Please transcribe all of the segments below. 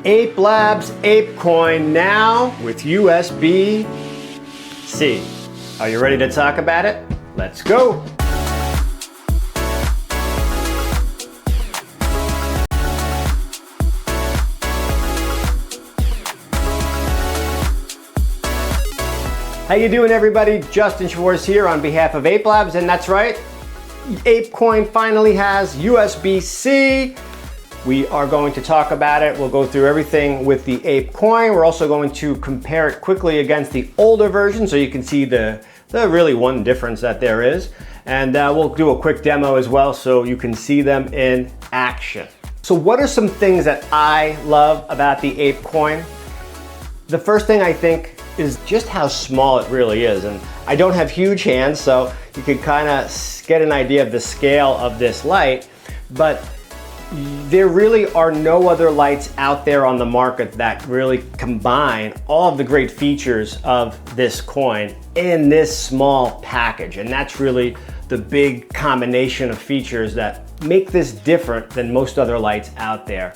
Ape Labs Ape Coin now with USB-C. Are you ready to talk about it? Let's go. How you doing, everybody? Justin Schwartz here on behalf of Ape Labs, and that's right, Ape Coin finally has USB-C. We are going to talk about it. We'll go through everything with the Ape Coin. We're also going to compare it quickly against the older version so you can see the really one difference that there is. And we'll do a quick demo as well so you can see them in action. So what are some things that I love about the Ape Coin? The first thing I think is just how small it really is. And I don't have huge hands, so you can kind of get an idea of the scale of this light, but there really are no other lights out there on the market that really combine all of the great features of this coin in this small package. And that's really the big combination of features that make this different than most other lights out there.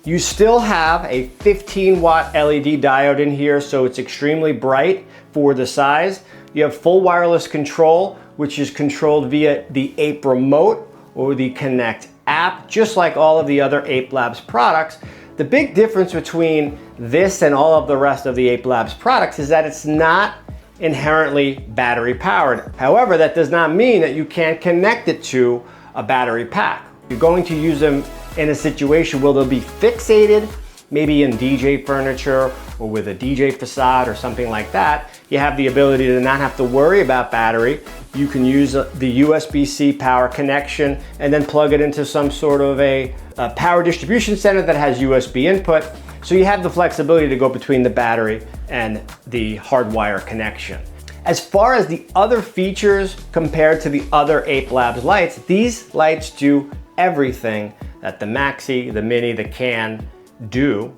You still have a 15-watt LED diode in here, so it's extremely bright for the size. You have full wireless control, which is controlled via the Ape remote or the Connect app, just like all of the other Ape Labs products. The big difference between this and all of the rest of the Ape Labs products is that it's not inherently battery powered. However, that does not mean that you can't connect it to a battery pack. You're going to use them in a situation where they'll be fixated, maybe in DJ furniture or with a DJ facade or something like that. You have the ability to not have to worry about battery. You can use the USB-C power connection and then plug it into some sort of a power distribution center that has USB input. So you have the flexibility to go between the battery and the hardwire connection. As far as the other features compared to the other Ape Labs lights, these lights do everything that the Maxi, the Mini, the Can do,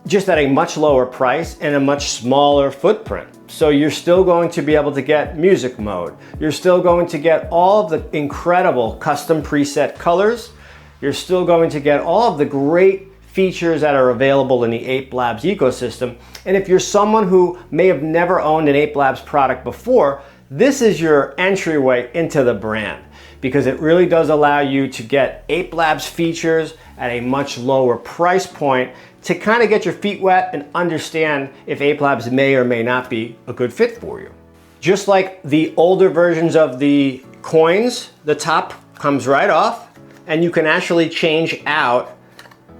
just at a much lower price and a much smaller footprint. So you're still going to be able to get music mode. You're still going to get all of the incredible custom preset colors. You're still going to get all of the great features that are available in the Ape Labs ecosystem. And if you're someone who may have never owned an Ape Labs product before, this is your entryway into the brand, because it really does allow you to get Ape Labs features at a much lower price point to kind of get your feet wet and understand if Ape Labs may or may not be a good fit for you. Just like the older versions of the coins, the top comes right off and you can actually change out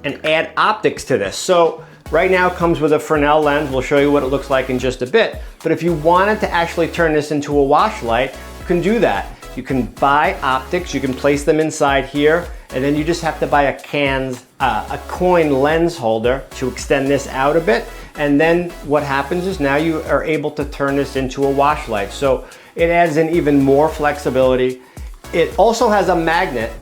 and add optics to this. So right now it comes with a Fresnel lens. We'll show you what it looks like in just a bit. But if you wanted to actually turn this into a wash light, you can do that. You can buy optics, you can place them inside here, and then you just have to buy a coin lens holder to extend this out a bit. And then what happens is now you are able to turn this into a wash light. So it adds in even more flexibility. It also has a magnet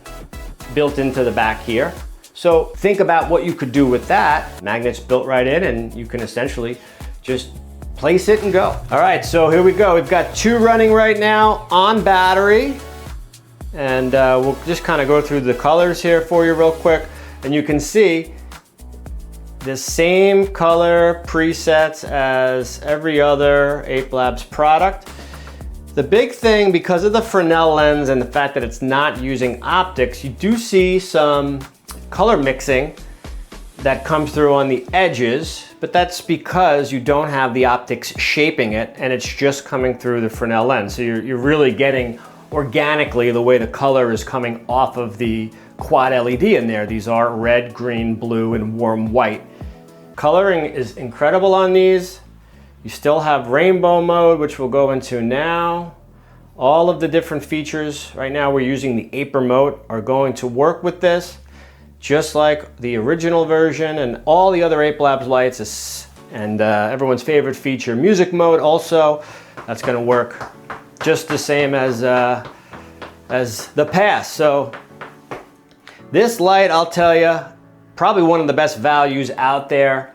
built into the back here. So think about what you could do with that. Magnet's built right in and you can essentially just place it and go. All right, so here we go. We've got two running right now on battery. And we'll just kind of go through the colors here for you real quick. And you can see the same color presets as every other Ape Labs product. The big thing, because of the Fresnel lens and the fact that it's not using optics, you do see some color mixing that comes through on the edges, but that's because you don't have the optics shaping it and it's just coming through the Fresnel lens. So you're really getting organically the way the color is coming off of the quad LED in there. These are red, green, blue, and warm white. Coloring is incredible on these. You still have rainbow mode, which we'll go into now. All of the different features, right now we're using the Ape remote, are going to work with this, just like the original version and all the other Ape Labs lights, and everyone's favorite feature, music mode also. That's gonna work just the same as the past. So this light, I'll tell you, probably one of the best values out there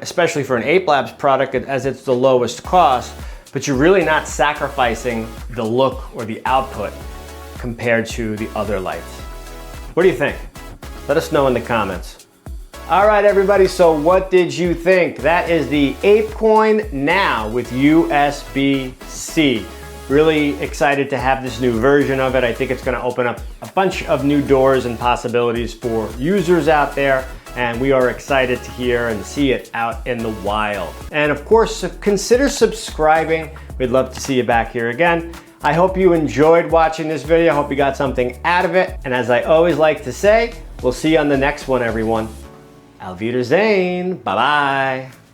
especially for an Ape Labs product, as it's the lowest cost, but you're really not sacrificing the look or the output compared to the other lights. What do you think? Let us know in the comments. All right, everybody, so what did you think? That is the Ape Coin now with USB-C. Really excited to have this new version of it. I think it's gonna open up a bunch of new doors and possibilities for users out there, and we are excited to hear and see it out in the wild. And of course, consider subscribing. We'd love to see you back here again. I hope you enjoyed watching this video. I hope you got something out of it. And as I always like to say, we'll see you on the next one, everyone. Auf Wiedersehen. Bye-bye.